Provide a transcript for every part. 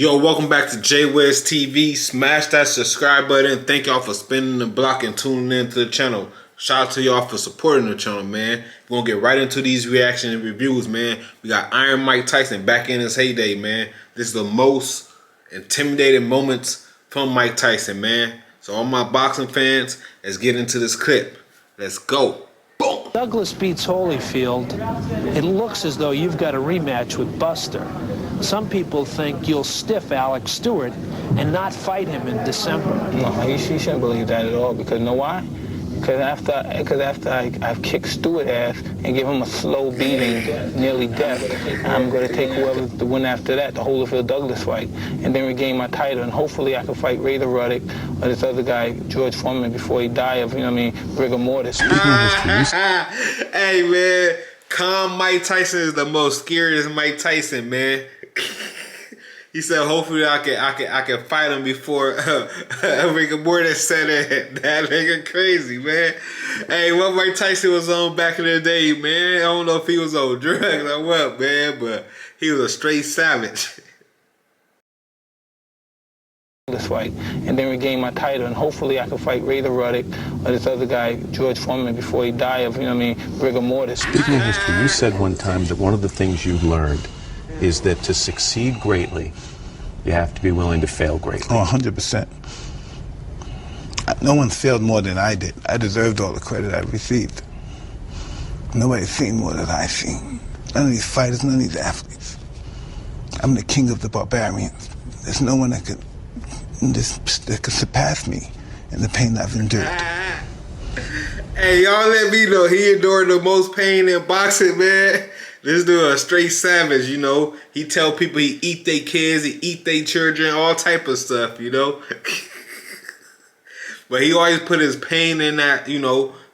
Yo, welcome back to J-Wiz TV. Smash that subscribe button. Thank y'all for spinning the block and tuning into the channel. Shout out to y'all for supporting the channel, man. We're gonna get right into these reaction and reviews, man. We got Iron Mike Tyson back in his heyday, man. This is the most intimidating moments from Mike Tyson, man. So all my boxing fans, let's get into this clip. Let's go. Boom. Douglas beats Holyfield. It looks as though you've got a rematch with Buster. Some people think you'll stiff Alex Stewart and not fight him in December. No, he shouldn't believe that at all, because you know why? Because after I've kicked Stewart ass and give him a slow beating, nearly death, I'm going to take whoever's the win after that, the Holyfield-Douglas fight, and then regain my title, and hopefully I can fight Ray the Ruddock or this other guy, George Foreman, before he die of, rigor mortis. Hey, man, calm Mike Tyson is the most scariest Mike Tyson, man. He said, hopefully I can fight him before rigor mortis said it. That nigga crazy, man. Hey, what Mike Tyson was on back in the day, man. I don't know if he was on drugs or what, man, but he was a straight savage. This fight, and then regain my title, and hopefully I can fight Ray the Ruddock or this other guy, George Foreman, before he die of, rigor mortis. Speaking of history, you said one time that one of the things you've learned is that to succeed greatly, you have to be willing to fail greatly. Oh, 100%. No one failed more than I did. I deserved all the credit I received. Nobody's seen more than I've seen. None of these fighters, none of these athletes. I'm the king of the barbarians. There's no one that could surpass me in the pain I've endured. Hey, y'all let me know he endured the most pain in boxing, man. This dude a straight savage, He tell people he eat their kids, he eat their children, all type of stuff, But he always put his pain in that,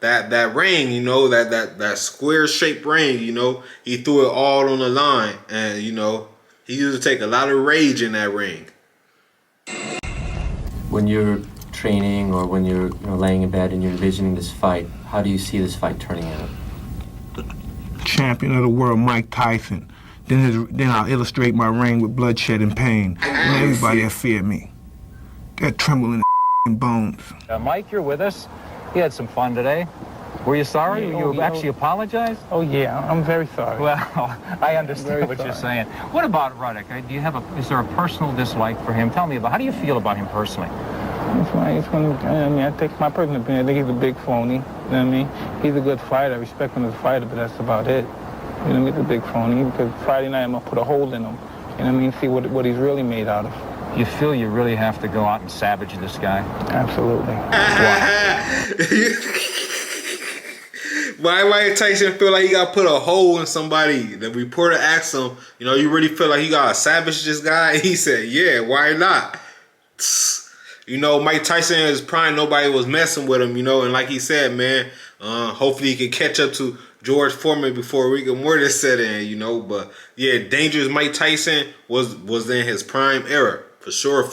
that ring, that square shaped ring, He threw it all on the line, and he used to take a lot of rage in that ring. When you're training or when you're laying in bed and you're envisioning this fight, how do you see this fight turning out? Champion of the world, Mike Tyson. Then I'll illustrate my reign with bloodshed and pain. And everybody that feared me, they're trembling in bones. Mike, you're with us. You had some fun today. Were you sorry? You actually apologized? Oh yeah, I'm very sorry. Well, I understand what you're saying. What about Ruddock? Is there a personal dislike for him? Tell me how do you feel about him personally? I take my personal opinion. I think he's a big phony. You know what I mean? He's a good fighter. I respect him as a fighter, but that's about it. He's a big phony, because Friday night I'm going to put a hole in him. See what he's really made out of. You feel you really have to go out and savage this guy? Absolutely. Why Mike Tyson feel like he got to put a hole in somebody? The reporter asked him, you really feel like you got to savage this guy? He said, yeah, why not? Mike Tyson in his prime, nobody was messing with him, and like he said, man, hopefully he can catch up to George Foreman before rigor mortis set in, but yeah, dangerous Mike Tyson was in his prime era, for sure.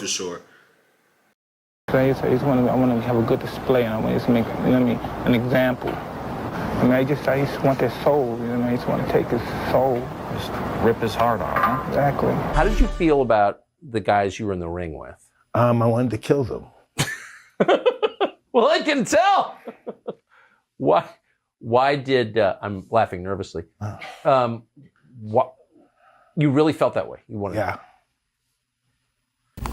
I want to have a good display, and I want to make, an example. I just want their soul, I just want to take his soul. Just rip his heart out, huh? Exactly. How did you feel about the guys you were in the ring with? I wanted to kill them. Well, I can tell. Why did, I'm laughing nervously. You really felt that way? You wanted Yeah.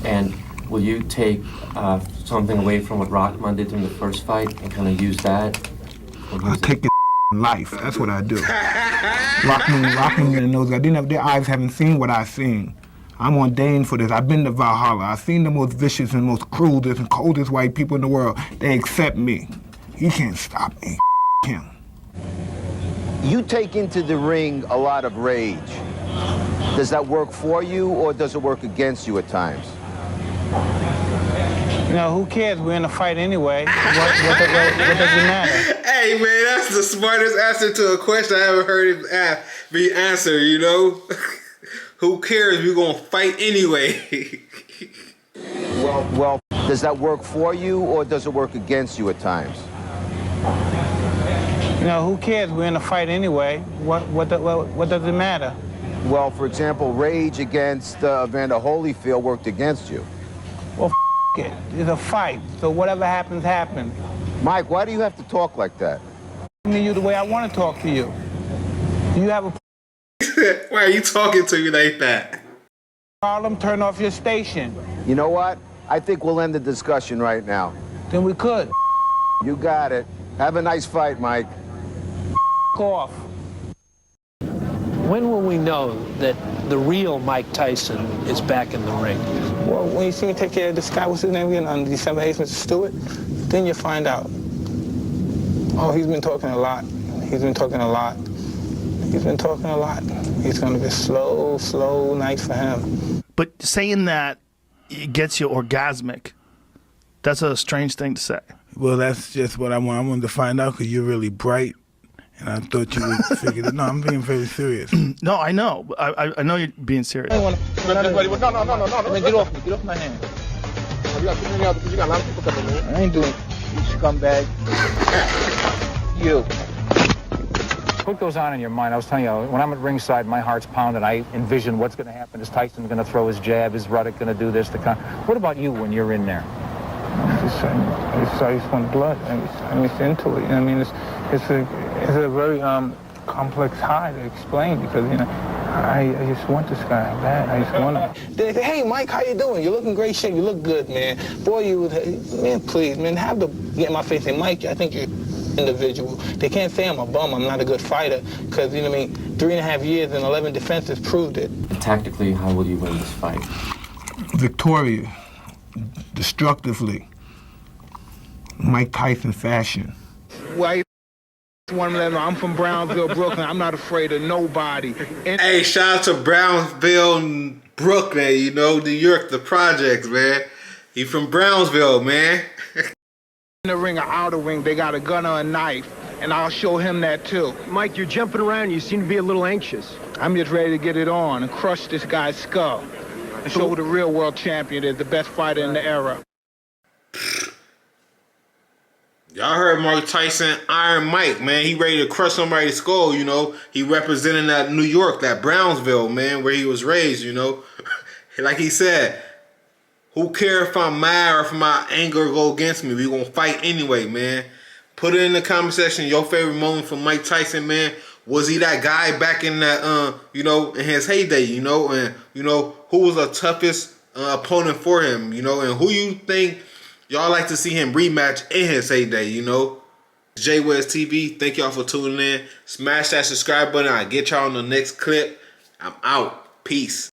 And will you take something away from what Rockman did in the first fight and kind of use that? I take his life. That's what I do. Lock me in the nose. Their eyes haven't seen what I've seen. I'm ordained for this. I've been to Valhalla. I've seen the most vicious and most cruelest and coldest white people in the world. They accept me. He can't stop me. Him. You take into the ring a lot of rage. Does that work for you, or does it work against you at times? Who cares? We're in a fight anyway. What does it matter? Hey, man, that's the smartest answer to a question I ever heard him be answered, Who cares? We're going to fight anyway. Well, does that work for you, or does it work against you at times? Who cares? We're in a fight anyway. What does it matter? Well, for example, Rage against Evander Holyfield worked against you. Well, it. It's a fight. So whatever happens, happens. Mike, why do you have to talk like that? I'm to you the way I want to talk to you. Do you have a Why are you talking to me like that? problem? Turn off your station. You know what? I think we'll end the discussion right now. Then we could. You got it. Have a nice fight, Mike. Off. When will we know that the real Mike Tyson is back in the ring? Well, when you see me take care of this guy, what's his name again, on December 8th, Mr. Stewart, then you find out. Oh, he's been talking a lot. He's been talking a lot. He's been talking a lot. He's going to be slow night for him. But saying that it gets you orgasmic, that's a strange thing to say. Well, that's just what I want. I wanted to find out because you're really bright. And I thought you would figure it. No, I'm being very serious. No, I know. I know you're being serious. No. Get off me. Get off my hand. I ain't doing it. You scumbag. You. What goes on in your mind? I was telling you, when I'm at ringside, my heart's pounding. I envision what's going to happen. Is Tyson going to throw his jab? Is Ruddock going to do this? What about you when you're in there? I just want blood. I'm just into it. I mean, it's a very complex high to explain because I just want this guy bad. I just want him. They say, hey, Mike, how you doing? You look in great shape. You look good, man. Boy, man, please, man, have to get in my face and say, Mike, I think you're an individual. They can't say I'm a bum. I'm not a good fighter because, 3.5 years and 11 defenses proved it. Tactically, how will you win this fight? Victorious, destructively, Mike Tyson fashion. Well, I'm from Brownsville, Brooklyn. I'm not afraid of nobody. Hey, shout out to Brownsville, Brooklyn, New York, the projects, man. He from Brownsville, man. In the ring or outer ring, they got a gun or a knife, and I'll show him that too. Mike, you're jumping around. You seem to be a little anxious. I'm just ready to get it on and crush this guy's skull and show who the real world champion is, the best fighter in the era. Y'all heard Mike Tyson, Iron Mike, man. He ready to crush somebody's skull, He representing that New York, that Brownsville, man, where he was raised, Like he said, who care if I'm mad or if my anger go against me? We gonna fight anyway, man. Put it in the comment section, your favorite moment from Mike Tyson, man. Was he that guy back in that, in his heyday, and, who was the toughest opponent for him, and who you think y'all like to see him rematch in his heyday, J West TV, thank y'all for tuning in. Smash that subscribe button. I'll get y'all on the next clip. I'm out. Peace.